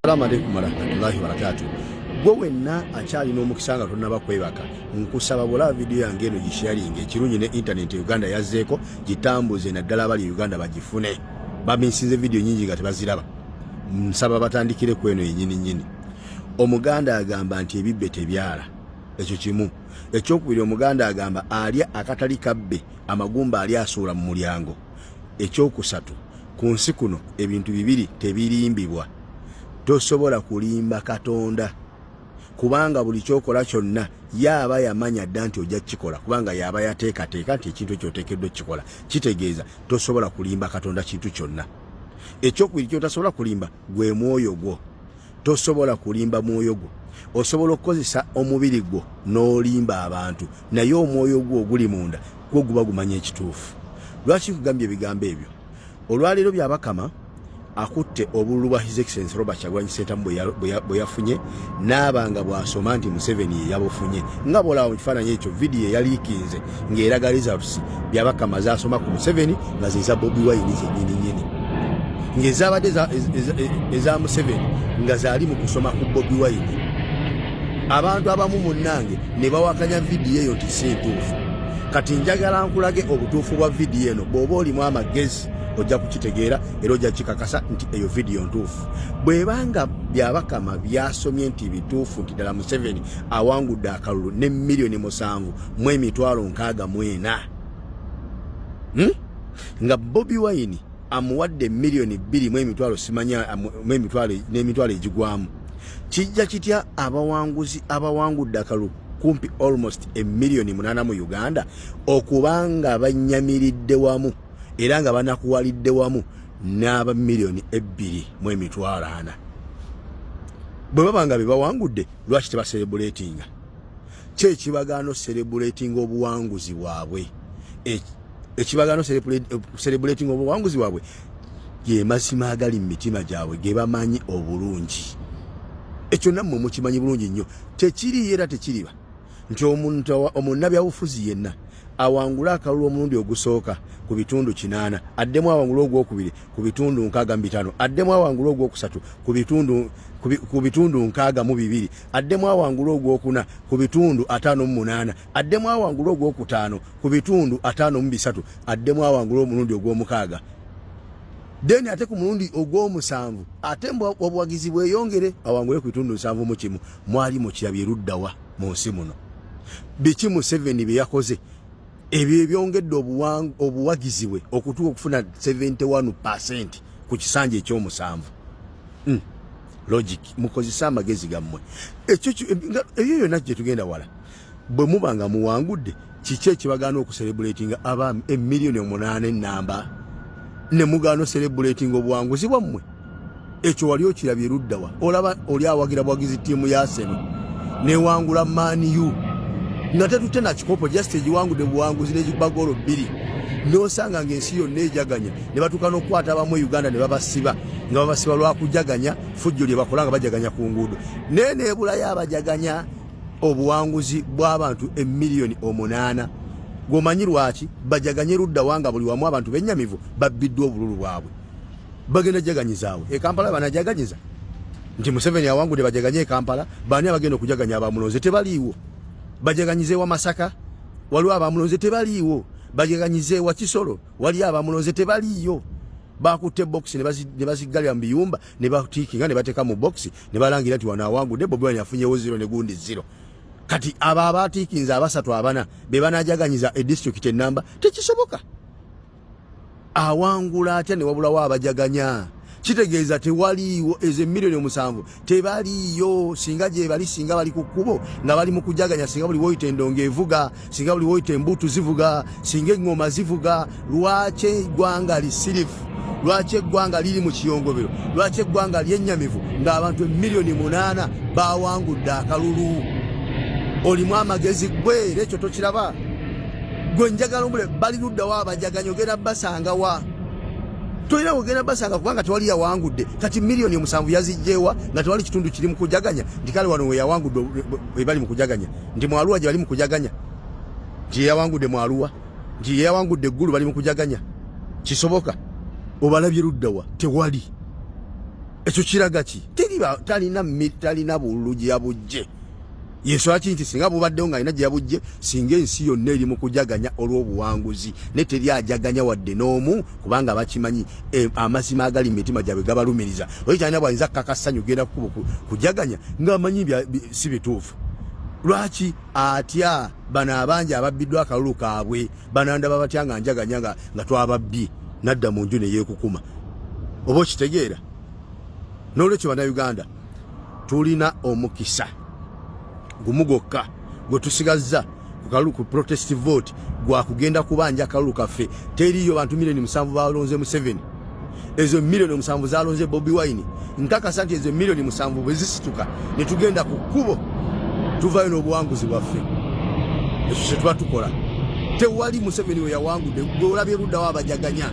Assalamu alaikum warahmatullahi wabarakatuh. Gwe wenna akyali n'omukisa nga tonnaba kwebaka, nkusaba bula video yange eno gisharinge ekirungi ne internet Uganda yazzeeko gitambuze naddala abali Uganda bagifune. Baminsize video nyingi nga tebaziraba. Nsaba batandikire ku eno yennyini. Omuganda agamba nti ebibbe tebyala. Ekyo kimu. Ekyokubiri omuganda agamba alya akatali kabbe amagumba ali asuula mu mulyango. Ekyokusatu ku nsi kuno ebintu bibiri tebirimbibwa. Tosobola kulimba Katonda kubanga buli kyokola kyonna yaba yamanya dda nti ojja kikola kubanga yaba yateekateeka nti ekintu ekyoteekeddwa kikola. Kitegeeza tosobola kulimba Katonda kintu kyonna. Ekyokubiri kyotasobola kulimba gwe mwoyo gwo. Tosobola kulimba mwoyo gwo. Osobola okukozesa omubiri gwo n'olimba abantu naye omwoyo gwo oguli munda gwo guba gumanya ekituufu. Lwaki nkugambye ebigambo ebyo? Olwaleero byabakama akutte obululu bwa His Excellency Robert Kyagulanyi Ssentamu bwe yafunye n'abanga bw'asoma nti Museveni yabufunye nga bw'olaba mu kifaananyi ekyo video yaliikinze ng'eraga results byabakama zaasoma ku Museveni nga ziza Bobi Wine zennyini ng'ezaabadde eza Museveni nga zaali mu kusoma ku Bobi Wine. Abantu abamu munnange ne bawakanya video eyo nti si ntuufu. Kati njagala nkulage obutuufu bwa video eno bw'oba olimu amagezi ojja kukitegeera era ojja kikakasa nti eyo video ntuufu. Bwebanga byabakama byasomye nti bituufu nti ddala Museveni awangudde akalulu ne $1,640,000 nga Bobi Wine amuwadde $2,200,000 simanya n'emitwalo egigwamu. Kijja kitya abawangudde akalulu kumpi almost $1,800,000 mu Uganda okubanga banyamiridde wamu era nga banakuwalidde wamu n'aba $2,200,000. Bwe babanga bebawangudde lwaki tebacelebratinga? Kyekibagaano celebrating obuwanguzi bwabwe. Ekibagaano celebrating obuwanguzi bwabwe ge mazima agali mu mitima gyabwe ge bamanyi obulungi. Ekyo nammwe mukimanyi bulungi nnyo. Tekiri era tekiriba nti omunnabyabufuzi yenna awangula akalulu omulundi ogusooka ku bitundu 8, addemu awangula ogwokubiri ku bitundu 65, addemu awangula ogwokusatu ku bitundu 62, addemu awangula ogwokuna ku bitundu 58, addemu awangula ogwokutaano ku bitundu 53, addemu awangula omulundi ogw'omukaaga Then ate ku mulundi ogw'omusanvu ate obuwagizi bweyongere awangule ku bitundu 7 mu kimu mwali mu kirabye luddawa mu nsi muno. Biki Museveni bye yakoze ebyo byongedde obuwagizi bwe okutuuka okufuna 71% ku kisanja eky'omusanvu. Logic mukozesa amagezi gammwe. Ebyo byonna gye tugenda wala bwe muba nga muwangudde kiki ekibagaana okucelebratinga abaami 8,000,000 namba ne mugaano celebrating obuwanguzi bwammwe. Ekyo wali okirabye luddawa olaba oli awagira bwagizi ttiimu ya Arsenal newangula Man U nga tetute na kikopo just egiwangudde buwanguzi n'egibagolo 2 n'osanga ng'ensi yonna ejaganya ne batuuka n'okukwata abamu Uganda ne babasiba nga babasiba lwa kujaganya fujjo lye bakola nga bajaganya ku nguudo n'eneebulayo abajaganya obuwanguzi bw'abantu 8,000,000. Gomanyi lwaki bajaganye ludda wanga buli wamu abantu bennyamivu babbiddwa obululu bwabwe bagenda jaganyizaawe Kampala banajaganyiza nti Museveni awangudde bajaganye Kampala bani abagenda okujaganya abamulonze tebaliiwo bajaganyize wa Masaka waliwo abamulonze tebaliiwo bajaganyize wa Kisoro wali abamulonze tebaliiyo bakutte box ne bazigalya mu biyumba ne batiikinga ne bateeka mu box ne balangira nti wana awangudde Bobi Wine afunyewo 0 ne gundi 0. Kati aba abatiikinza abasatu abana be banajaganyiza district enamba tekisoboka. Awangula atya ne wabulawo abajaganya kitegeeza tewaliiwo ezo 7,000,000 tebaliiyo singa gye bali singa bali ku kkubo nga bali mu kujaganya singa buli woyita endongo evuga singa buli woyita embuutu zivuga singa eŋŋoma zivuga. Lwaki eggwanga lisirifu? Lwaki eggwanga liri mu kiyongobero? Lwaki eggwanga ly'ennyamivu ng'abantu 8,000,000 bawangudde akalulu? Olimu amagezi gwe ekyo tokiraba? Gwe njagala omule bali luddawo abajaganya ogenda basanga wa? Tolina ogenda basanga kubanga tewali yawangudde. Kati 7,000,000 yazijjeewa nga tewali kitundu kiri mu kujaganya nti kale wano we yawangudde we bali mu kujaganya nti mu Arua gye bali mu kujaganya nti yawangudde mu Arua nti yawangudde eggulu bali mu kujaganya. Kisoboka? Obalabye luddawa tewali. Ekyo kiraga ki? Talina bululu gye yabujje. Yesu ati nti singa bubaddewo nga alina gye yabujje singa ensi yonna eri mu kujaganya olw'obuwanguzi ne teri ajaganya wadde n'omu kubanga bakimanyi amazima agali mu mitima gyabwe gabalumiriza. Oyo kyalina bwayinza kakasanyu genda kujaganya ng'amanyi si bituufu. Lwaki atya bano abangi ababbiddwa akalulu kaabwe banandaba batya nga njaganya nga twababbi nadda mu nju ne yeekukuma? Oba okitegeera? N'olwekyo bannayuganda tulina omukisa gumu gwokka gwe tusigazza ku kalulu ku protest vote gwa kugenda kubanja akalulu kaffe. Teriyo bantu 7,000,000 balonze Museveni. Ezo 7,000,000 zalonze Bobi Wine. Nkakasa nti ezo 7,000,000 bwe zisituka ne tugenda ku kkubo tuvayo n'obuwanguzi bwaffe. Ekyo kye tuba tukola. Tewali Museveni we yawangudde gwe olabye luddawo abajaganya.